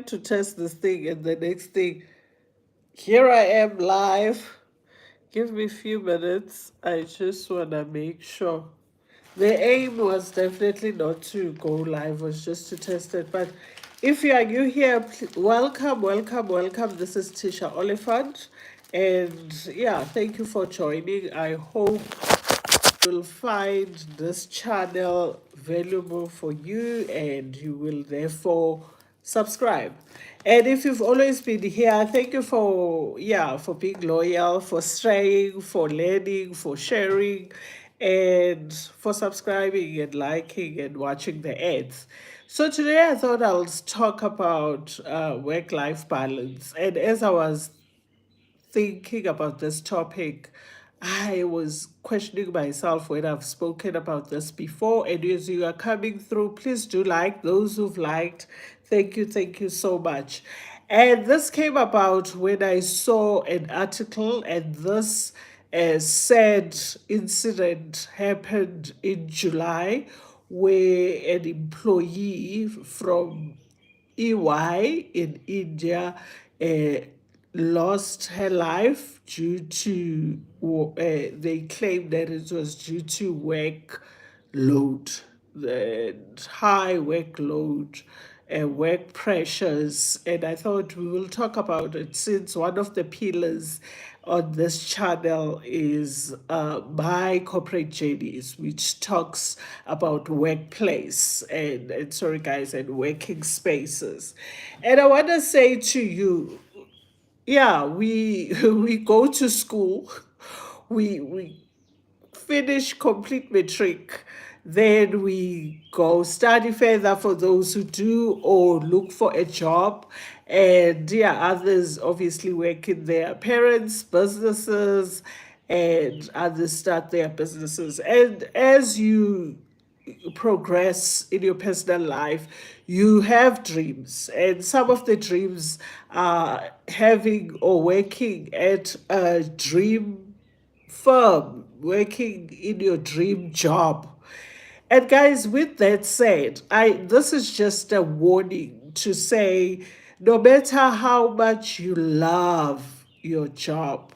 tried to test this thing, and the next thing, here I am live. Give me a few minutes. I just want to make sure. The aim was definitely not to go live, was just to test it. But if you are new here, welcome, welcome, welcome. This is Tisha Oliphant. And yeah, thank you for joining. I hope you'll find this channel valuable for you and you will therefore subscribe. And if you've always been here, thank you for being loyal, for staying, for learning, for sharing, and for subscribing and liking and watching the ads. So today I thought I'll talk about work-life balance. And as I was thinking about this topic, I was questioning myself when I've spoken about this before. And as you are coming through, please do like those who've liked. Thank you so much. And this came about when I saw an article, and this sad incident happened in July where an employee from EY in India uh, lost her life due to, they claimed that it was due to workload, the high workload and work pressures. And I thought we will talk about it since one of the pillars on this channel is my corporate journeys, which talks about workplace and sorry guys, and working spaces. And I want to say to you, yeah, we we go to school, we finish complete matric, then we go study further for those who do or look for a job, and yeah, others obviously work in their parents businesses, and others start their businesses. And as you progress in your personal life, you have dreams, and some of the dreams are having or working at a dream firm, working in your dream job. And guys, with that said, I this is just a warning to say no matter how much you love your job,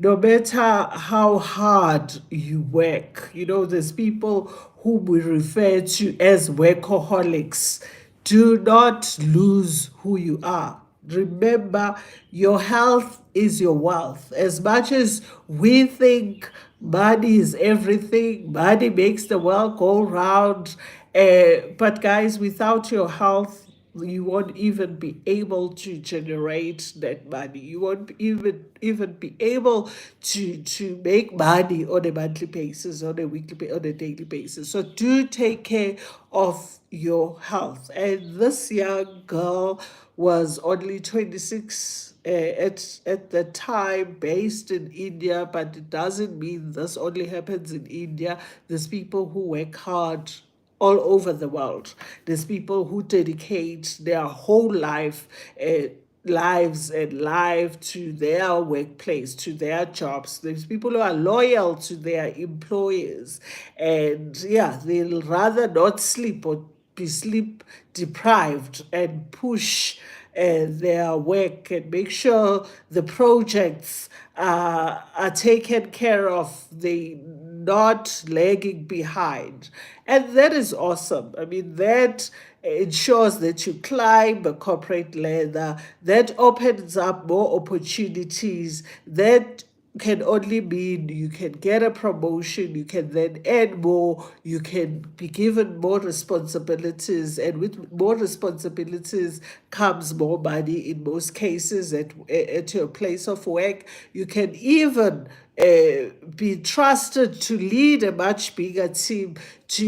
no matter how hard you work, there's people whom we refer to as workaholics. Do not lose who you are. Remember, your health is your wealth. As much as we think money is everything, money makes the world go round, but guys, without your health, you won't even be able to generate that money. You won't even be able to make money on a monthly basis, on a weekly on a daily basis. So do take care of your health. And this young girl was only 26 at the time, based in India, but it doesn't mean this only happens in India. There's people who work hard all over the world. There's people who dedicate their whole lives and life to their workplace, to their jobs. There's people who are loyal to their employers, and yeah, they'll rather not sleep or be sleep deprived and push their work and make sure the projects are taken care of. They not lagging behind. And that is awesome. I mean, that ensures that you climb the corporate ladder, that opens up more opportunities, that can only mean you can get a promotion, you can then earn more, you can be given more responsibilities, and with more responsibilities comes more money in most cases at your place of work. You can even be trusted to lead a much bigger team, to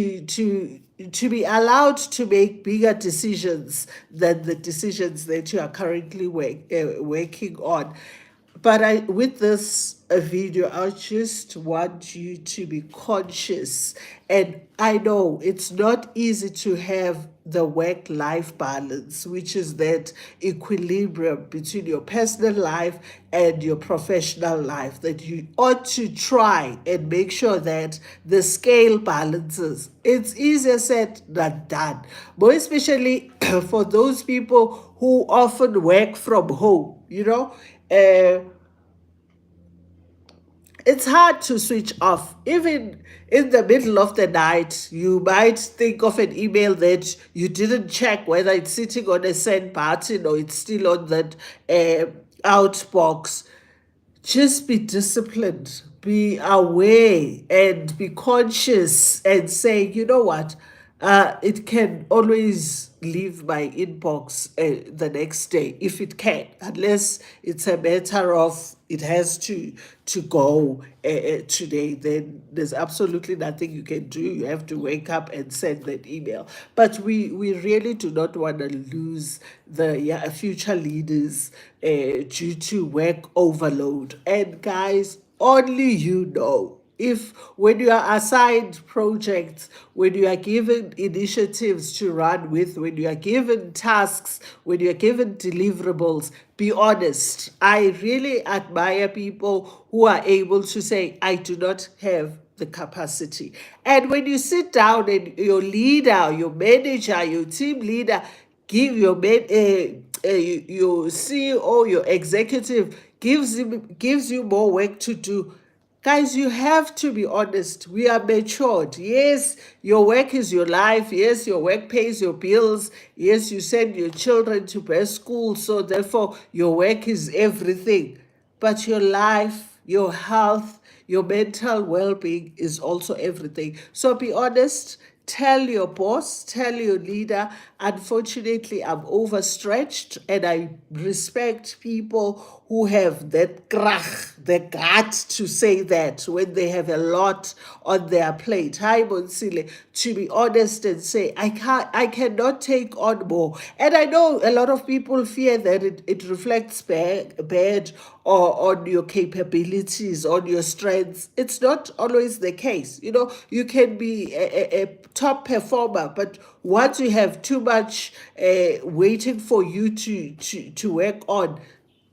be allowed to make bigger decisions than the decisions that you are currently working on. But with this video, I just want you to be conscious. And I know it's not easy to have the work-life balance, which is that equilibrium between your personal life and your professional life, that you ought to try and make sure that the scale balances. It's easier said than done, more especially for those people who often work from home, it's hard to switch off. Even in the middle of the night, you might think of an email that you didn't check whether it's sitting on a send button or it's still on that outbox. Just be disciplined, be aware, and be conscious and say, you know what, it can always leave my inbox the next day if it can, unless it's a matter of it has to go today. Then there's absolutely nothing you can do. You have to wake up and send that email. But we really do not want to lose the future leaders due to work overload. And guys, only you know. If when you are assigned projects, when you are given initiatives to run with, when you are given tasks, when you are given deliverables, be honest. I really admire people who are able to say, I do not have the capacity. And when you sit down and your leader, your manager, your team leader give your CEO, your executive gives you more work to do. Guys, you have to be honest. We are matured. Yes, your work is your life. Yes, your work pays your bills. Yes, you send your children to best school. So therefore, your work is everything. But your life, your health, your mental well-being is also everything. So be honest. Tell your boss, tell your leader, unfortunately, I'm overstretched, and I respect people who have that krach, the gut to say that when they have a lot on their plate. Hi, Monsile, to be honest and say, I cannot take on more. And I know a lot of people fear that it reflects bad or on your capabilities, on your strengths. It's not always the case. You can be a top performer, but once you have too much waiting for you to work on,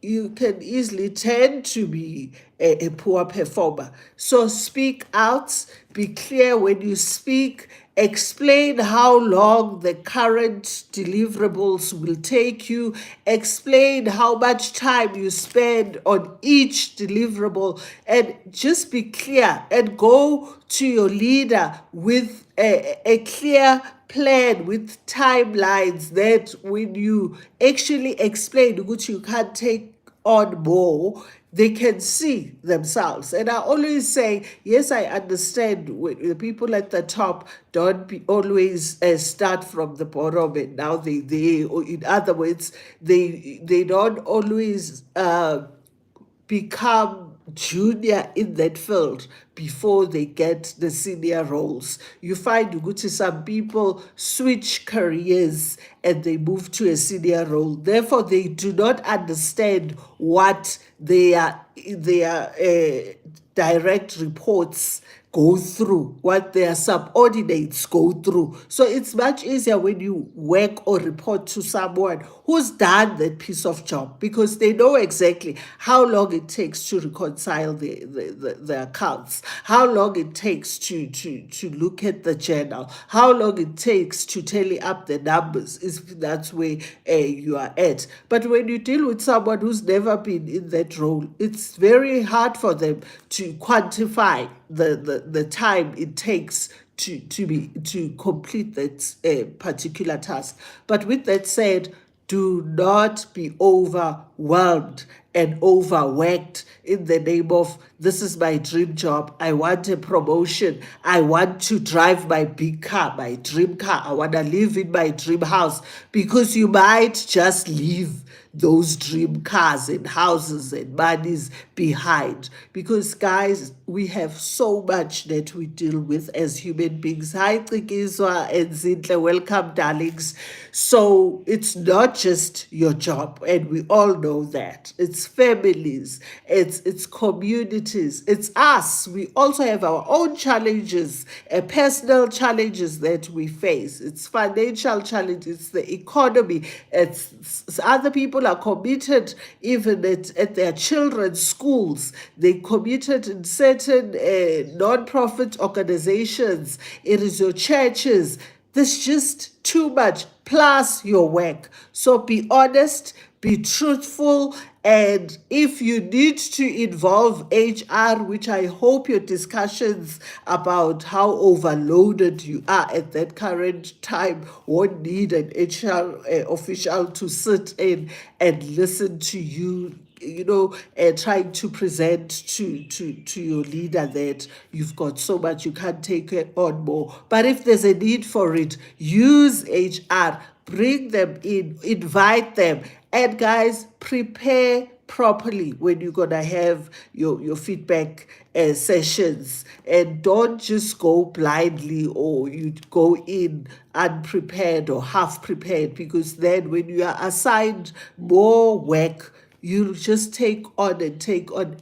you can easily tend to be a poor performer. So speak out, be clear when you speak, explain how long the current deliverables will take you, explain how much time you spend on each deliverable, and just be clear and go to your leader with a clear plan with timelines that when you actually explain which you can't take on more, they can see themselves. And I always say, yes, I understand the people at the top don't always start from the bottom and now they or in other words, they don't always become junior in that field before they get the senior roles. You find ukuthi some people switch careers and they move to a senior role. Therefore, they do not understand what their direct reports go through, what their subordinates go through. So it's much easier when you work or report to someone who's done that piece of job, because they know exactly how long it takes to reconcile the accounts, how long it takes to look at the journal, how long it takes to tally up the numbers, if that's where you are at. But when you deal with someone who's never been in that role, it's very hard for them to quantify the time it takes to complete that particular task. But with that said, do not be overwhelmed and overworked in the name of this is my dream job. I want a promotion. I want to drive my big car, my dream car. I want to live in my dream house, because you might just leave those dream cars and houses and monies behind. Because guys, we have so much that we deal with as human beings. Hi, Cikizwa and Zintle, welcome, darlings. So it's not just your job, and we all know that. It's families, it's communities, it's us. We also have our own challenges, personal challenges that we face. It's financial challenges, the economy. It's other people are committed even at their children's schools. They committed in certain non-profit organizations. It is your churches. There's just too much, plus your work. So be honest, be truthful, and if you need to involve HR, which I hope your discussions about how overloaded you are at that current time won't need an HR official to sit in and listen to you, trying to present to your leader that you've got so much you can't take it on more. But if there's a need for it, use HR, bring them in, invite them, and guys, prepare properly when you're gonna have your feedback sessions, and don't just go blindly or you go in unprepared or half prepared, because then when you are assigned more work, you just take on,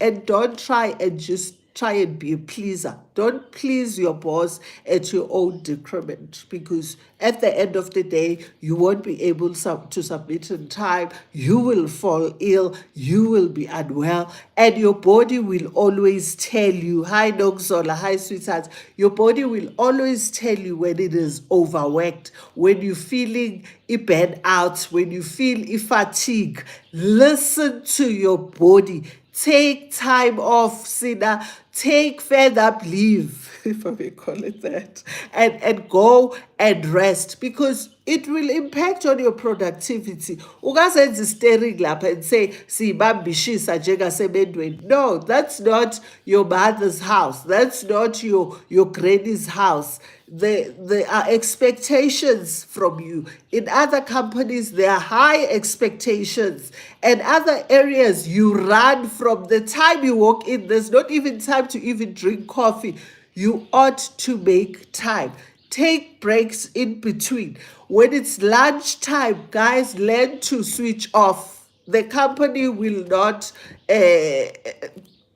and don't try and just try and be a pleaser. Don't please your boss at your own decrement, because at the end of the day, you won't be able to submit in time. You will fall ill, you will be unwell, and your body will always tell you, hi Nokzola, hi sweetheart, your body will always tell you when it is overworked, when you're feeling burn out, when you feel fatigue. Listen to your body. Take time off, Sina. Take fed up leave, if I may call it that, and go and rest, because it will impact on your productivity. Ungazenza staring lapha and say, sibambishisa njengasemendweni. No, that's not your mother's house. That's not your granny's house. There are expectations from you. In other companies, there are high expectations. And other areas, you run from the time you walk in. There's not even time to even drink coffee. You ought to make time. Take breaks in between. When it's lunchtime, guys, learn to switch off. The company will not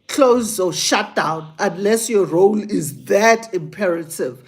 close or shut down unless your role is that imperative.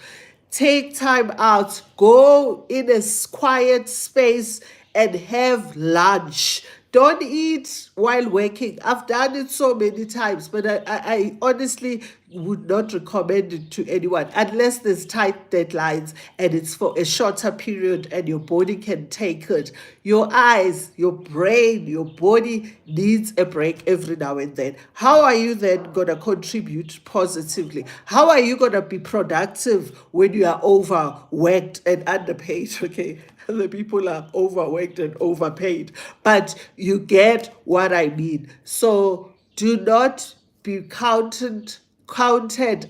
Take time out, go in a quiet space and have lunch. Don't eat while working. I've done it so many times, but I honestly would not recommend it to anyone unless there's tight deadlines and it's for a shorter period and your body can take it. Your eyes, your brain, your body needs a break every now and then. How are you then going to contribute positively? How are you going to be productive when you are overworked and underpaid? Okay, the people are overworked and overpaid, but you get what I mean. So do not be counted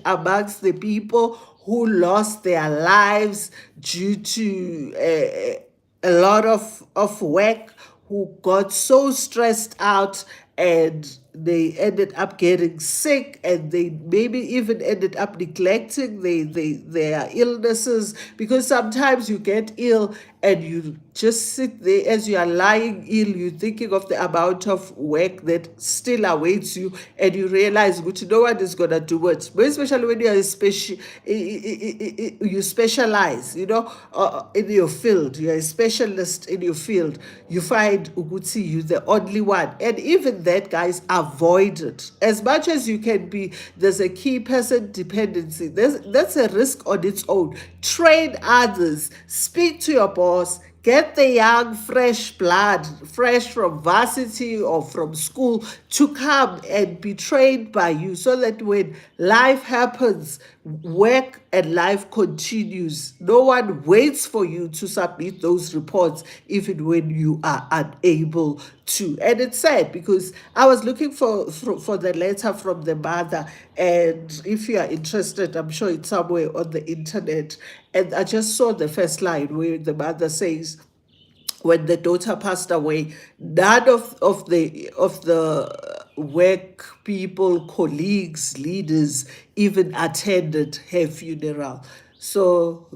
amongst the people who lost their lives due to a lot of work, who got so stressed out and they ended up getting sick, and they maybe even ended up neglecting their illnesses, because sometimes you get ill and you just sit there as you are lying ill, you're thinking of the amount of work that still awaits you, and you realize which no one is gonna do it. But especially when you are you specialize, in your field, you're a specialist in your field. You find Uguti, you the only one, and even that, guys, avoid it as much as you can be. There's a key person dependency. That's a risk on its own. Train others. Speak to your boss. Get the young, fresh blood, fresh from varsity or from school, to come and be trained by you, so that when life happens, work and life continues. No one waits for you to submit those reports, even when you are unable to. And it's sad, because I was looking for the letter from the mother, and if you are interested, I'm sure it's somewhere on the internet. And I just saw the first line where the mother says, when the daughter passed away, none of the work people, colleagues, leaders even attended her funeral. So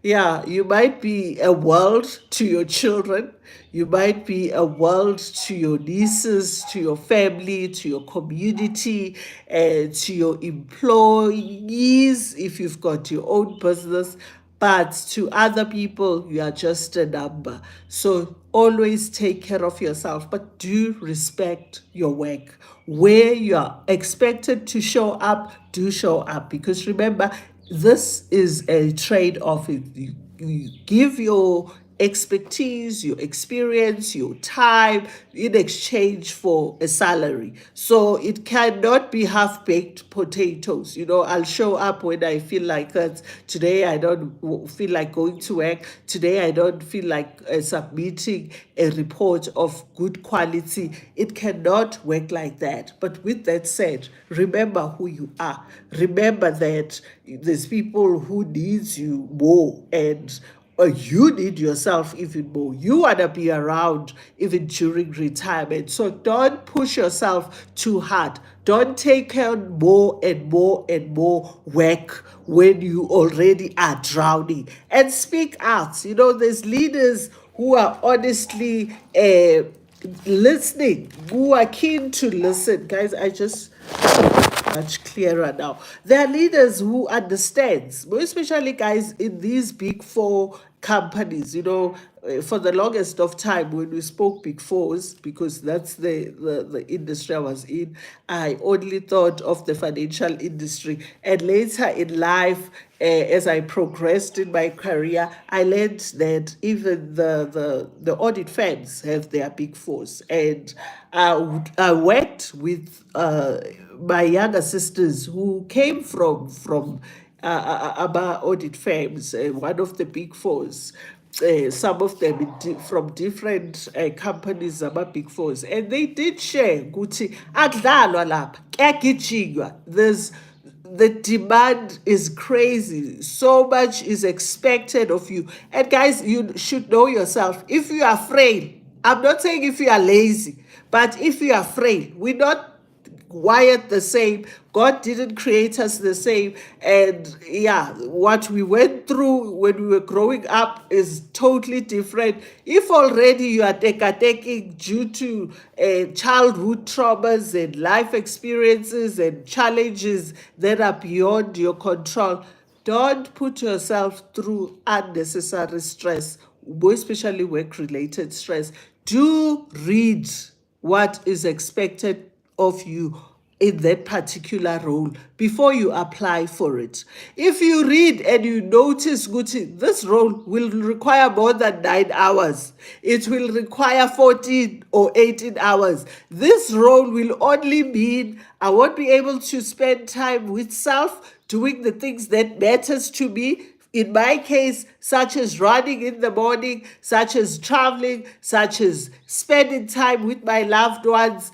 yeah, you might be a world to your children, you might be a world to your nieces, to your family, to your community, and to your employees if you've got your own business. But to other people, you are just a number. So always take care of yourself, but do respect your work. Where you are expected to show up, do show up. Because remember, this is a trade off. you give your expertise, your experience, your time in exchange for a salary. So it cannot be half-baked potatoes. I'll show up when I feel like that. Today I don't feel like going to work. Today I don't feel like submitting a report of good quality. It cannot work like that. But with that said, remember who you are. Remember that there's people who needs you more, and you need yourself even more. You want to be around even during retirement. So don't push yourself too hard. Don't take on more and more and more work when you already are drowning. And speak out. There's leaders who are honestly listening, who are keen to listen. Guys, I just much clearer now. There are leaders who understands, especially guys in these big four companies. For the longest of time when we spoke big fours, because that's the industry I was in, I only thought of the financial industry. And later in life, as I progressed in my career, I learned that even the audit firms have their big fours. And I worked with my younger sisters who came from about audit firms, one of the big fours. Some of them from different companies, big fours, and they did share ukuthi akudlalwa lapha, kuyagijinywa. The demand is crazy. So much is expected of you. And guys, you should know yourself. If you are frail, I'm not saying if you are lazy, but if you are frail, we're not wired the same. God didn't create us the same. And yeah, what we went through when we were growing up is totally different. If already you are taking due to childhood traumas and life experiences and challenges that are beyond your control, don't put yourself through unnecessary stress, more especially work-related stress. Do read what is expected of you in that particular role before you apply for it. If you read and you notice, Gucci, this role will require more than 9 hours. It will require 14 or 18 hours. This role will only mean I won't be able to spend time with self, doing the things that matters to me, in my case, such as running in the morning, such as traveling, such as spending time with my loved ones,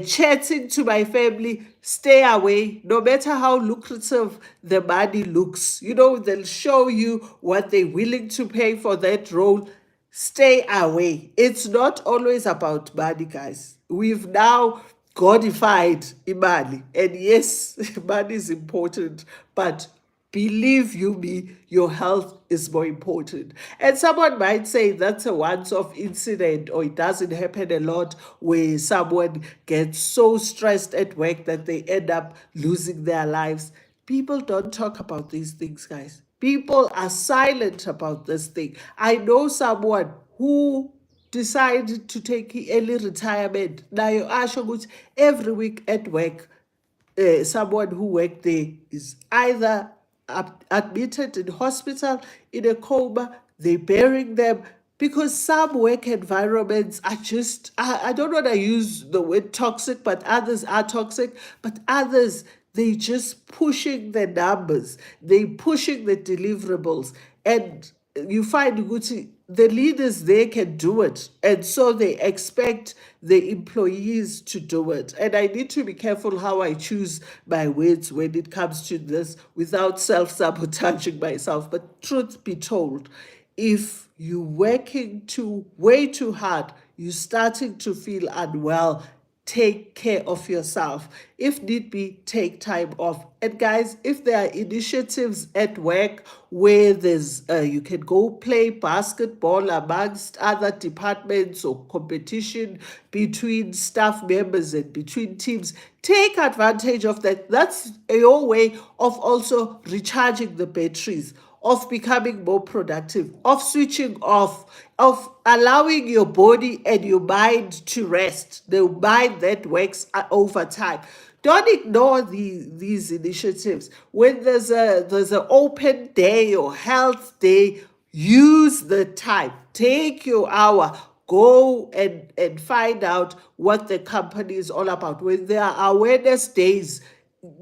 chatting to my family. Stay away, no matter how lucrative the money looks. They'll show you what they're willing to pay for that role. Stay away. It's not always about money, guys. We've now codified imali, and yes, money is important, but believe you me, your health is more important. And someone might say that's a once-off incident, or it doesn't happen a lot, where someone gets so stressed at work that they end up losing their lives. People don't talk about these things, guys. People are silent about this thing. I know someone who decided to take early retirement. Nayo asho ukuthi every week at work, someone who worked there is either admitted in hospital in a coma, they burying them, because some work environments are just, I don't want to use the word toxic, but others are toxic, but others, they just pushing the numbers, they pushing the deliverables, and you find Gucci, the leaders there can do it, and so they expect the employees to do it. And I need to be careful how I choose my words when it comes to this without self-sabotaging myself. But truth be told, if you're working way too hard, you're starting to feel unwell, take care of yourself. If need be, take time off. And guys, if there are initiatives at work where there's you can go play basketball amongst other departments, or competition between staff members and between teams, take advantage of that. That's your way of also recharging the batteries, of becoming more productive, of switching off, of allowing your body and your mind to rest, the mind that works over time. Don't ignore these initiatives. When there's an open day or health day, Use the time. Take your hour. Go and find out what the company is all about. When there are awareness days,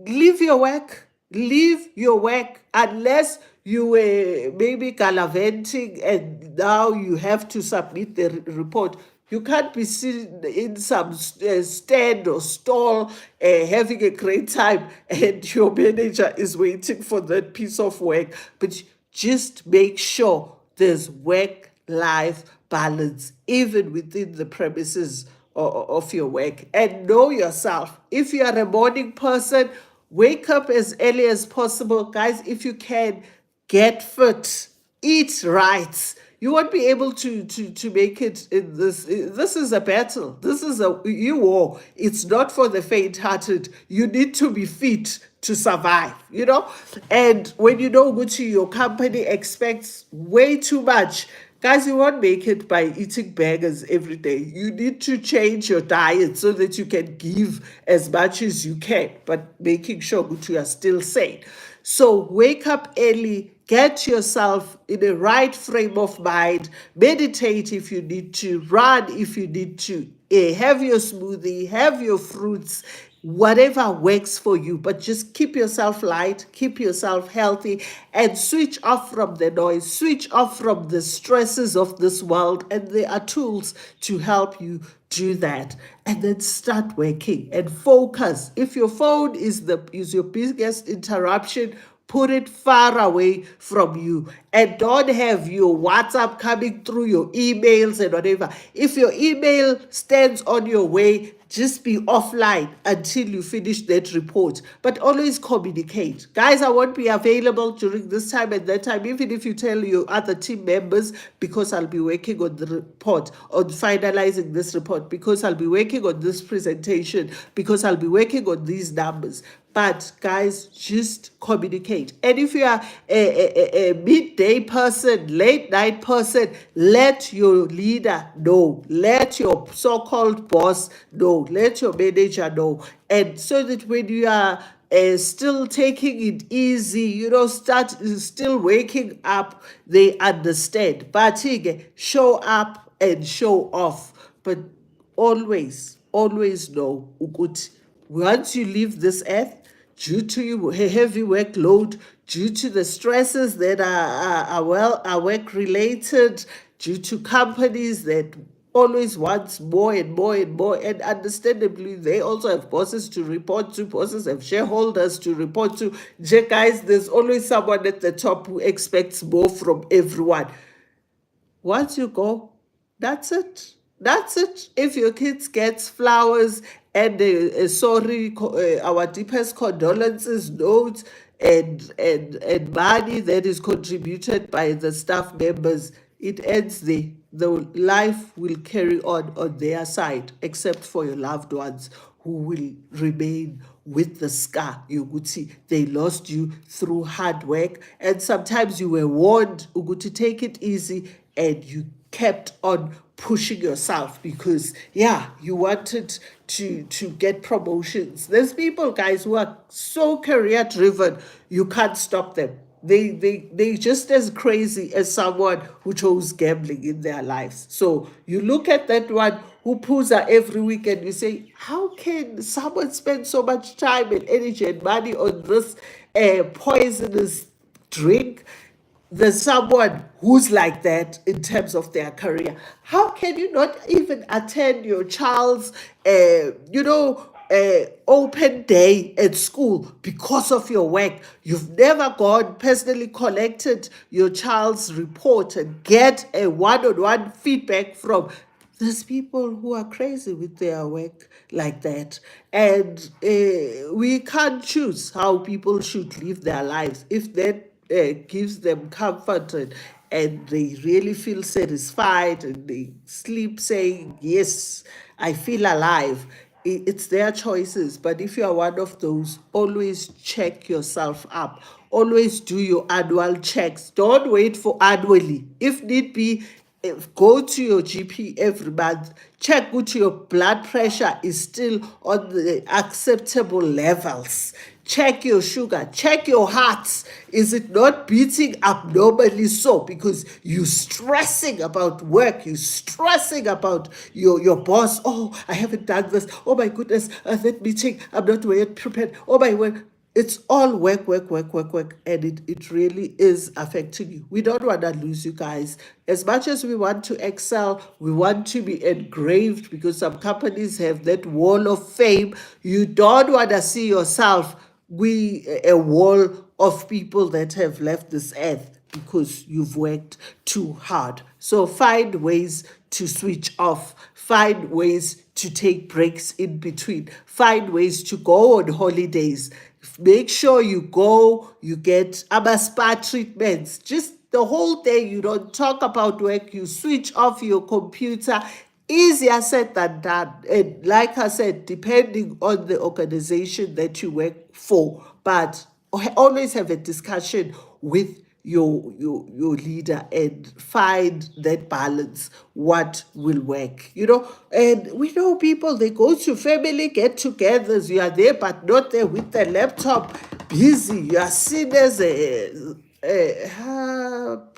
leave your work. Leave your work unless you were maybe gallivanting and now you have to submit the report. You can't be sitting in some stand or stall having a great time and your manager is waiting for that piece of work. But just make sure there's work life balance, even within the premises of your work. And know yourself. If you are a morning person, wake up as early as possible. Guys, if you can, get fit, eat right. You won't be able to make it in this. This is a battle. This is a war. It's not for the faint-hearted. You need to be fit to survive, And when you know Gucci, your company expects way too much. Guys, you won't make it by eating burgers every day. You need to change your diet so that you can give as much as you can, but making sure that you are still sane. So wake up early, get yourself in the right frame of mind, meditate if you need to, run if you need to, have your smoothie, have your fruits, whatever works for you, but just keep yourself light, keep yourself healthy, and switch off from the noise, switch off from the stresses of this world. And there are tools to help you do that. And then start working and focus. If your phone is your biggest interruption, put it far away from you and don't have your WhatsApp coming through your emails and whatever. If your email stands on your way, just be offline until you finish that report. But always communicate. Guys, I won't be available during this time and that time, even if you tell your other team members, because I'll be working on the report, on finalizing this report, because I'll be working on this presentation, because I'll be working on these numbers. But guys, just communicate. And if you are a midday person, late night person, let your leader know. Let your so-called boss know. Let your manager know. And so that when you are still taking it easy, start still waking up, they understand. But show up and show off. But always know ukuthi once you leave this earth, due to your heavy workload, due to the stresses that are work related, due to companies that always wants more and more and more, and understandably they also have bosses to report to, bosses have shareholders to report to. Guys, there's always someone at the top who expects more from everyone. Once you go, that's it. That's it. If your kids gets flowers and sorry, our deepest condolences notes and money that is contributed by the staff members, it ends there. The life will carry on their side, except for your loved ones who will remain with the scar. Uguti, they lost you through hard work, and sometimes you were warned, Uguti, take it easy, and you kept on pushing yourself because you wanted to get promotions. There's people, guys, who are so career driven, you can't stop them. They just as crazy as someone who chose gambling in their lives. So you look at that one who pulls her every week and you say, how can someone spend so much time and energy and money on this poisonous drink? There's someone who's like that in terms of their career. How can you not even attend your child's, open day at school because of your work? You've never gone personally collected your child's report and get a one-on-one feedback from. There's people who are crazy with their work like that. And we can't choose how people should live their lives. If that gives them comfort and they really feel satisfied and they sleep saying, yes, I feel alive, it's their choices. But if you are one of those, always check yourself up. Always do your annual checks. Don't wait for annually. If need be, Go to your GP every month, check what your blood pressure is still on the acceptable levels, check your sugar, check your heart. Is it not beating abnormally so? Because you're stressing about work, you're stressing about your boss. Oh, I haven't done this. Oh my goodness, that meeting, I'm not yet prepared. Oh my word. It's all work, work, work, work, work, and it really is affecting you. We don't want to lose you guys. As much as we want to excel, we want to be engraved, because some companies have that wall of fame. You don't want to see yourself a wall of people that have left this earth because you've worked too hard. So find ways to switch off, find ways to take breaks in between, find ways to go on holidays. Make sure you go, you get spa treatments. Just the whole day, you don't talk about work, you switch off your computer. Easier said than done. And like I said, depending on the organization that you work for, but always have a discussion with your leader and find that balance, what will work, and we know people, they go to family get-togethers, you are there but not there with the laptop, busy. You are seen as a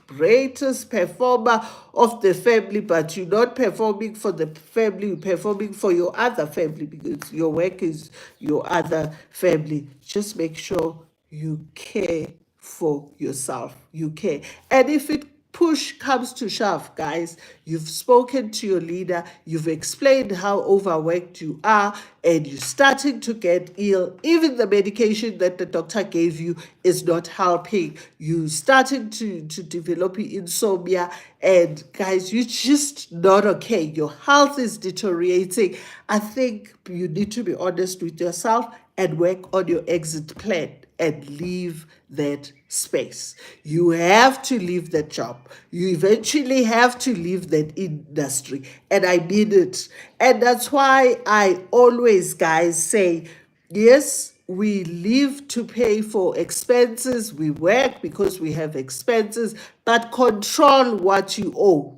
greatest performer of the family, but you're not performing for the family, you're performing for your other family, because your work is your other family. Just make sure you care for yourself. You care. And if it push comes to shove, guys, you've spoken to your leader, you've explained how overworked you are, and you're starting to get ill. Even the medication that the doctor gave you is not helping. You're starting to develop insomnia, and guys, you're just not okay. Your health is deteriorating. I think you need to be honest with yourself and work on your exit plan and leave that space. You have to leave that job. You eventually have to leave that industry. And I mean it. And that's why I always, guys, say, yes, we live to pay for expenses. We work because we have expenses, but control what you owe.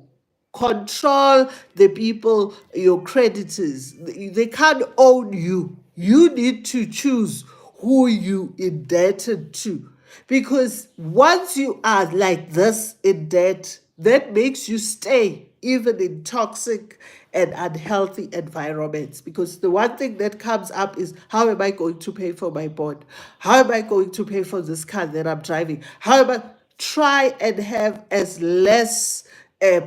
Control the people, your creditors. They can't own you. You need to choose who you indebted to. Because once you are like this in debt, that makes you stay even in toxic and unhealthy environments. Because the one thing that comes up is, how am I going to pay for my bond? How am I going to pay for this car that I'm driving? How am I? Try and have as less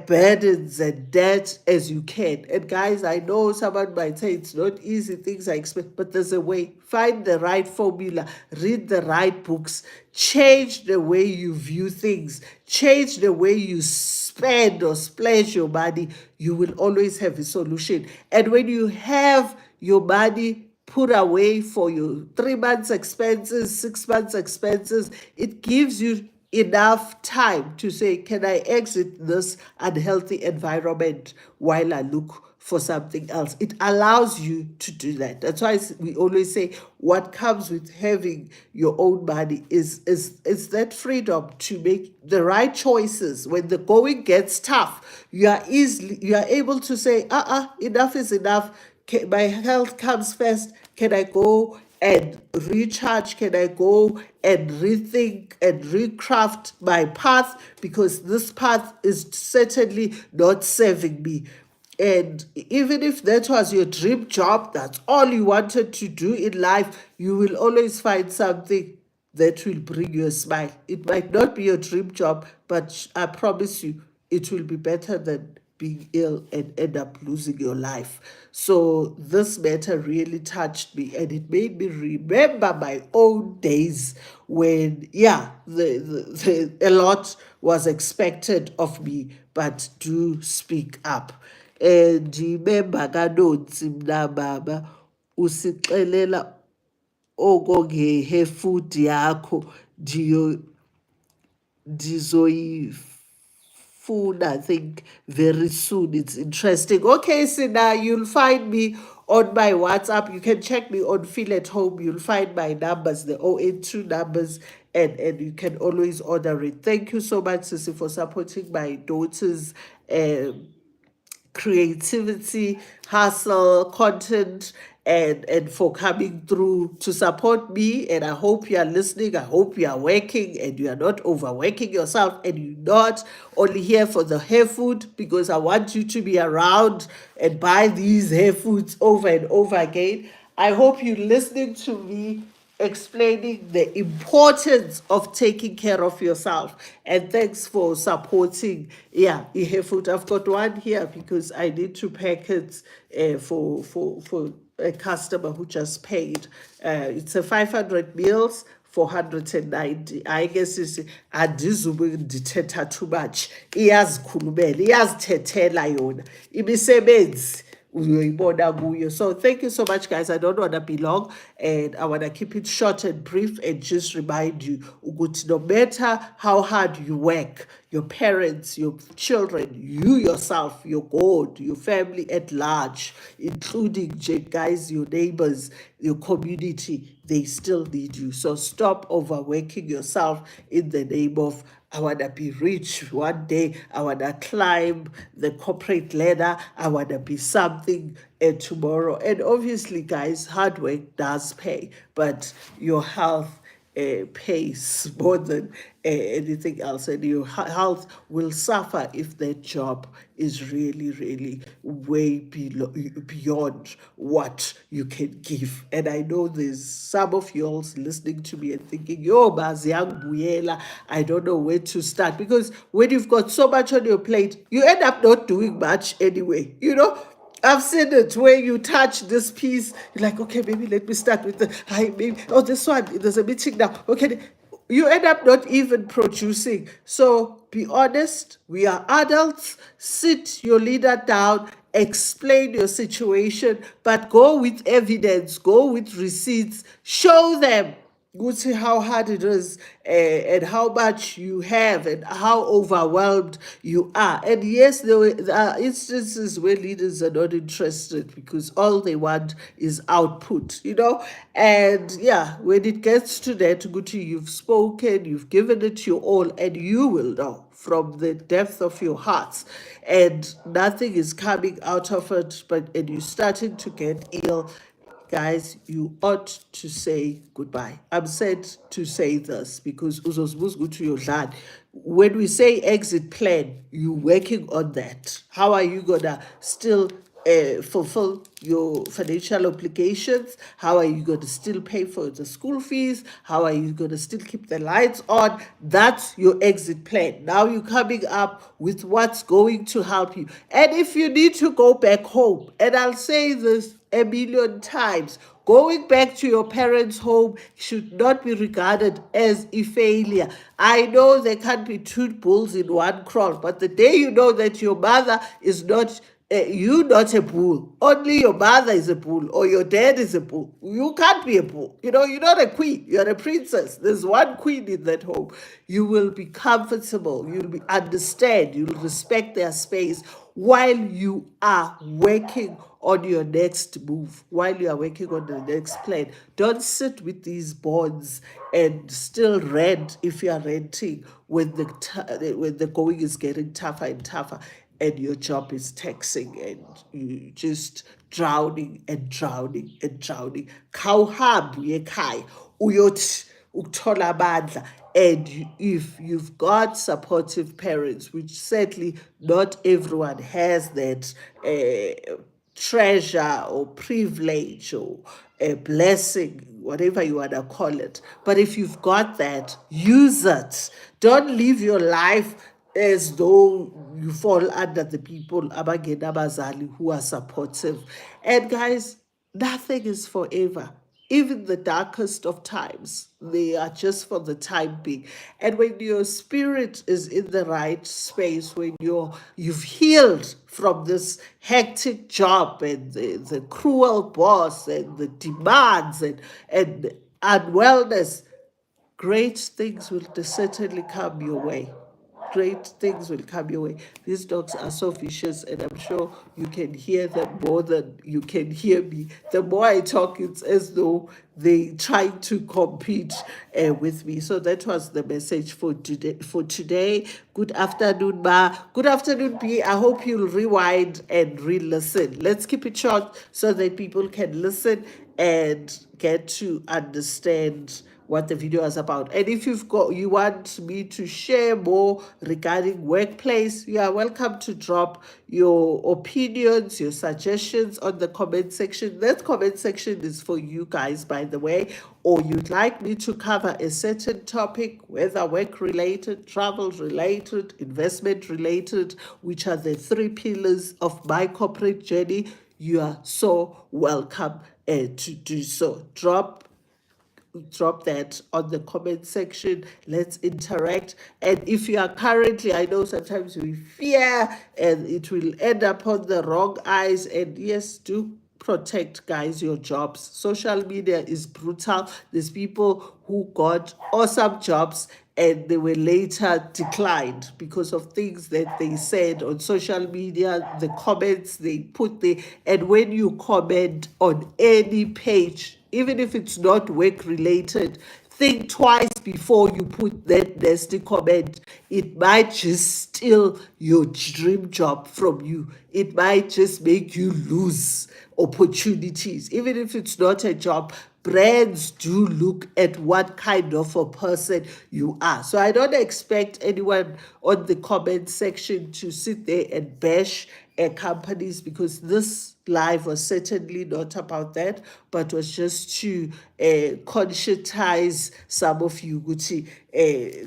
burdens and debt as you can. And guys, I know someone might say it's not easy, things I expect, but there's a way. Find the right formula, read the right books, change the way you view things, change the way you spend or splash your money. You will always have a solution. And when you have your money put away for your 3 months expenses, 6 months expenses, it gives you enough time to say, can I exit this unhealthy environment while I look for something else? It allows you to do that. That's why we always say what comes with having your own money is that freedom to make the right choices. When the going gets tough, you are able to say, enough is enough. My health comes first. Can I go and recharge? Can I go and rethink and recraft my path? Because this path is certainly not serving me. And even if that was your dream job, that's all you wanted to do in life, you will always find something that will bring you a smile. It might not be your dream job, but I promise you, it will be better than being ill and end up losing your life. So this matter really touched me, and it made me remember my own days when, yeah, a lot was expected of me, but do speak up. And ndimemba kanotsi mna baba usixelela okongehefuthi yakho ndizoyifuna, I think, very soon. It's interesting. Okay, so now you'll find me on my WhatsApp. You can check me on Feel at Home. You'll find my numbers, the 082 numbers, and you can always order it. Thank you so much, Sissy, for supporting my daughters creativity, hustle, content, and for coming through to support me. And I hope you are listening. I hope you are working and you are not overworking yourself, and you're not only here for the hair food, because I want you to be around and buy these hair foods over and over again. I hope you're listening to me explaining the importance of taking care of yourself. And thanks for supporting. Yeah, food. I've got one here because I need to pack it for a customer who just paid. It's a 500 meals. 490. I guess is andizube ndithetha too much. Iyazikhulumela, iyazithethela yona. Imisebenzi uyoyibona kuyo. So thank you so much, guys. I don't want to be long, and I want to keep it short and brief, and just remind you ukuthi no matter how hard you work, your parents, your children, you yourself, your God, your family at large, including guys, your neighbors, your community, they still need you. So stop overworking yourself in the name of I want to be rich one day. I want to climb the corporate ladder. I want to be something tomorrow. And obviously, guys, hard work does pay, but your health pays more than anything else, and your health will suffer if that job is really, really way beyond what you can give. And I know there's some of you all listening to me and thinking, yo, Bazi Buyela, I don't know where to start. Because when you've got so much on your plate, you end up not doing much anyway, you know. I've seen it where you touch this piece, you're like, okay, maybe let me start with the, maybe, oh, this one, there's a meeting now. Okay, you end up not even producing. So be honest, we are adults. Sit your leader down, explain your situation, but go with evidence, go with receipts, show them. Go see how hard it is, and how much you have and how overwhelmed you are. And yes, there are instances where leaders are not interested because all they want is output, you know. And yeah, when it gets to that, Guti, you've spoken, you've given it your all, and you will know from the depth of your hearts, and nothing is coming out of it, and you're starting to get ill. Guys, you ought to say goodbye. I'm said to say this because uzozibuzwa ukuthi uyodlani. When we say exit plan, you working on that. How are you gonna still fulfill your financial obligations? How are you going to still pay for the school fees? How are you going to still keep the lights on? That's your exit plan. Now you're coming up with what's going to help you. And if you need to go back home, and I'll say this a million times, going back to your parents' home should not be regarded as a failure. I know there can't be two bulls in one crowd, but the day you know that your mother is not you not a bull, only your mother is a bull or your dad is a bull, you can't be a bull. You know, you're not a queen, you're a princess. There's one queen in that home. You will be comfortable, you'll be understand, you'll respect their space while you are working on your next move, while you are working on the next plan. Don't sit with these bonds and still rent if you are renting when the going is getting tougher and tougher, and your job is taxing and you just drowning and drowning and drowning. Khawuhambe ekhaya uyothi ukuthola amandla. And if you've got supportive parents, which sadly not everyone has that treasure or privilege or a blessing, whatever you want to call it. But if you've got that, use it. Don't live your life as though you fall under the people abangena abazali who are supportive. And guys, nothing is forever. Even the darkest of times, they are just for the time being. And when your spirit is in the right space, when you've healed from this hectic job and the cruel boss and the demands and unwellness, great things will certainly come your way. great things will come your way. These dogs are so vicious, and I'm sure you can hear them more than you can hear me. The more I talk, it's as though they try to compete with me. So that was the message for today. Good afternoon, Ma. Good afternoon, B. I hope you'll rewind and re-listen. Let's keep it short so that people can listen and get to understand what the video is about. And if you want me to share more regarding workplace, you are welcome to drop your opinions, your suggestions on the comment section. That comment section is for you guys, by the way. Or you'd like me to cover a certain topic, whether work related, travel related, investment related, which are the 3 pillars of my corporate journey, you are so welcome to do so. Drop that on the comment section. Let's interact. And if you are currently, I know sometimes we fear and it will end up on the wrong eyes, and yes, do protect, guys, your jobs. Social media is brutal. There's people who got awesome jobs and they were later declined because of things that they said on social media, the comments they put there. And when you comment on any page, even if it's not work related, think twice before you put that nasty comment. It might just steal your dream job from you. It might just make you lose opportunities. Even if it's not a job, brands do look at what kind of a person you are. So I don't expect anyone on the comment section to sit there and bash companies, because this live was certainly not about that, but was just to conscientize some of you. Gucci,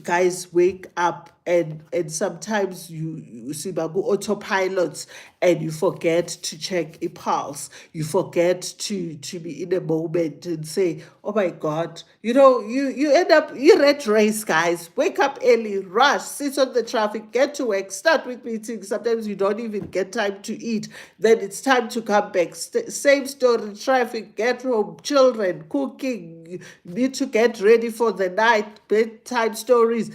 guys, wake up. And sometimes you see bagu autopilots and you forget to check a pulse. You forget to be in a moment and say, oh my God, you end up, you red race, guys. Wake up early, rush, sit on the traffic, get to work, start with meetings. Sometimes you don't even get time to eat. Then it's time to come back. Same story, traffic, get home, children, cooking, need to get ready for the night, bedtime stories.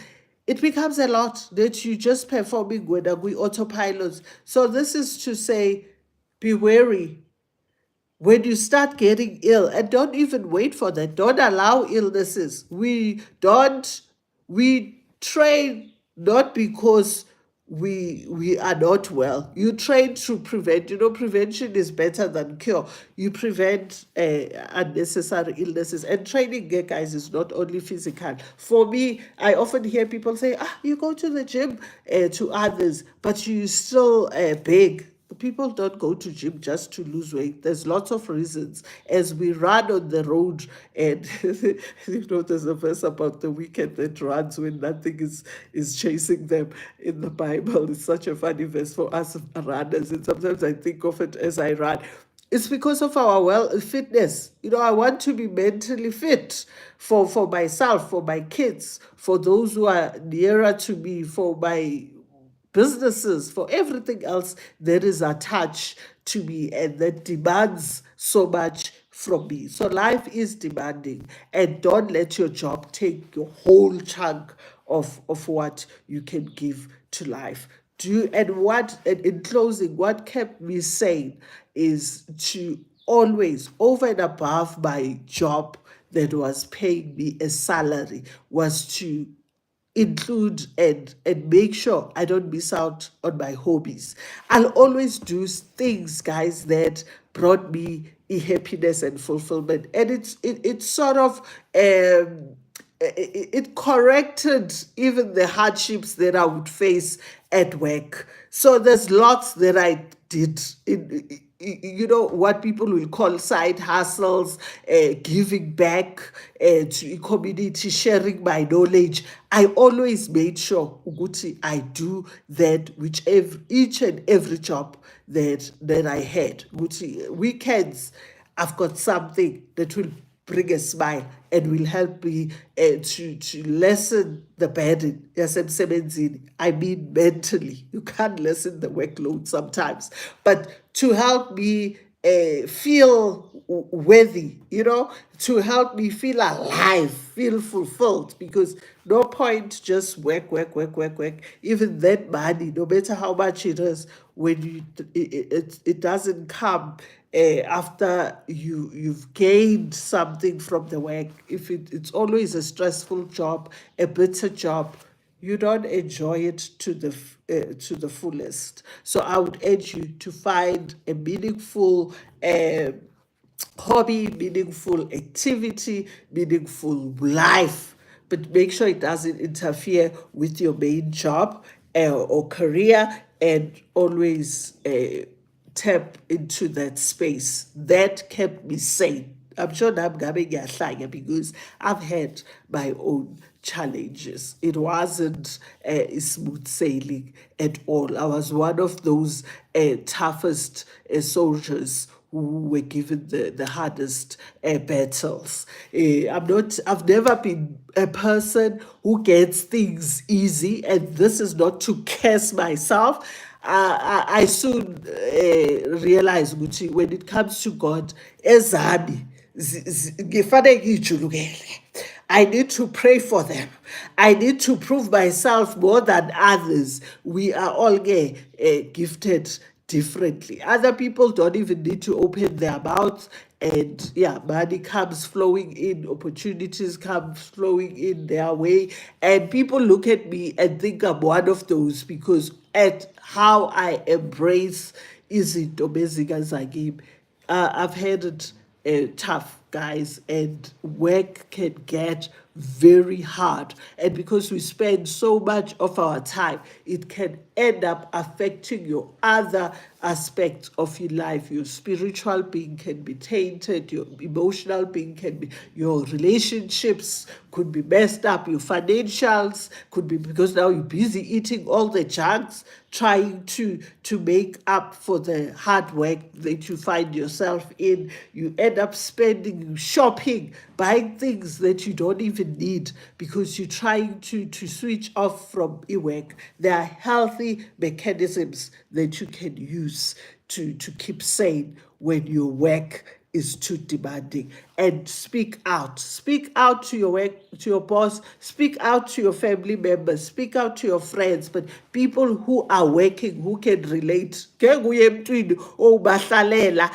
It becomes a lot that you just performing when we autopilots. So this is to say, be wary when you start getting ill, and don't even wait for that. Don't allow illnesses. We train not because we are not well. You train to prevent. Prevention is better than cure. You prevent unnecessary illnesses. And training, guys, is not only physical. For me, I often hear people say, you go to the gym to others, but you still big. People don't go to gym just to lose weight. There's lots of reasons. As we run on the road, and there's a verse about the wicked that runs when nothing is chasing them in the Bible. It's such a funny verse for us runners, and sometimes I think of it as I run. It's because of our fitness. I want to be mentally fit for myself, for my kids, for those who are nearer to me, for my businesses, for everything else that is attached to me and that demands so much from me. So life is demanding, and don't let your job take your whole chunk of what you can give to life. And in closing, what kept me sane is to always, over and above my job that was paying me a salary, was to include and make sure I don't miss out on my hobbies. I'll always do things, guys, that brought me happiness and fulfillment. And it's sort of it corrected even the hardships that I would face at work. So there's lots that I did in what people will call side hustles, giving back to community, sharing my knowledge. I always made sure Uguti I do that each and every job that I had. Uguti weekends, I've got something that will bring a smile and will help me to lessen the burden. Yes, I mean mentally. You can't lessen the workload sometimes, but to help me feel worthy, to help me feel alive, feel fulfilled. Because no point just work, work, work, work, work. Even that money, no matter how much it is, when it doesn't come after you've gained something from the work. If it's always a stressful job, a bitter job, you don't enjoy it to the fullest. So I would urge you to find a meaningful hobby, meaningful activity, meaningful life, but make sure it doesn't interfere with your main job or career, and always tap into that space. That kept me sane. I'm sure I'm going because I've had my own challenges. It wasn't smooth sailing at all. I was one of those toughest soldiers who were given the hardest battles. I've never been a person who gets things easy, and this is not to curse myself. I soon realize ukuthi when it comes to God, ezami ngifanele ngijulukele. I need to pray for them. I need to prove myself more than others. We are all gifted differently. Other people don't even need to open their mouths, and yeah, money comes flowing in, opportunities come flowing in their way, and people look at me and think I'm one of those because at how I embrace izinto bezikazakimi. I've had it tough, guys, and work can get very hard. And because we spend so much of our time, it can end up affecting your other aspects of your life. Your spiritual being can be tainted, your emotional being can be, your relationships could be messed up, your financials could be, because now you're busy eating all the junks, trying to make up for the hard work that you find yourself in. You end up spending, shopping, buying things that you don't even need because you're trying to switch off from work. There are healthy mechanisms that you can use to keep sane when your work is too demanding. And speak out. Speak out to your work, to your boss, speak out to your family members, speak out to your friends, but people who are working, who can relate. Ke nguye emntwini owubahlalela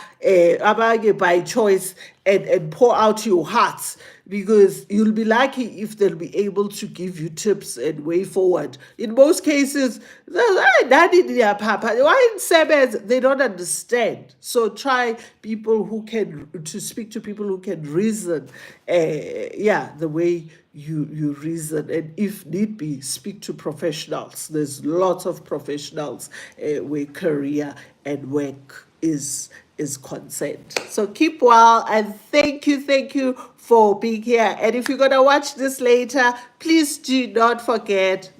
abanye by choice, and pour out your hearts, because you'll be lucky if they'll be able to give you tips and way forward. In most cases, why in Sebes, they don't understand. So try people who can, to speak to people who can reason, the way you reason, and if need be, speak to professionals. There's lots of professionals where career and work is concerned. So keep well, and thank you for being here. And if you're gonna watch this later, please do not forget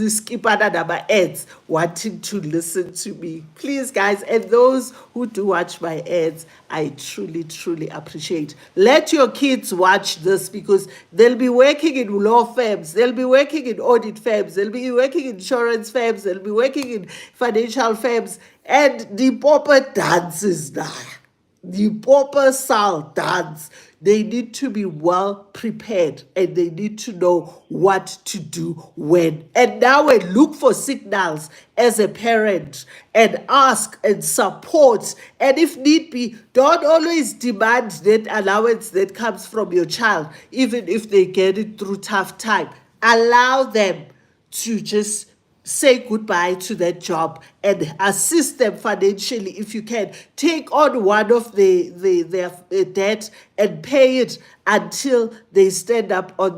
skip another ads wanting to listen to me. Please, guys, and those who do watch my ads, I truly appreciate. Let your kids watch this, because they'll be working in law firms, they'll be working in audit firms, they'll be working in insurance firms, they'll be working in financial firms, and the pauper dances now. The pauper sal dance. They need to be well prepared, and they need to know what to do when. And now look for signals as a parent, and ask and support. And if need be, don't always demand that allowance that comes from your child, even if they get it through tough time. Allow them to just say goodbye to that job and assist them financially if you can. Take on one of their debt and pay it until they stand up on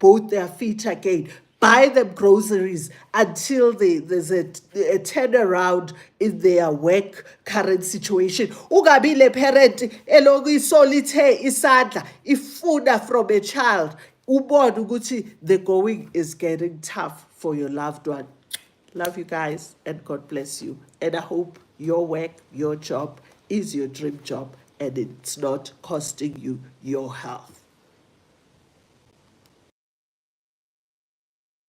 both their feet again. Buy them groceries until there's a turnaround in their work current situation. Ungabi le parent eloku isolithe isandla ifuna from a child. Ubone ukuthi the going is getting tough for your loved one. Love you guys, and God bless you. And I hope your work, your job is your dream job, and it's not costing you your health.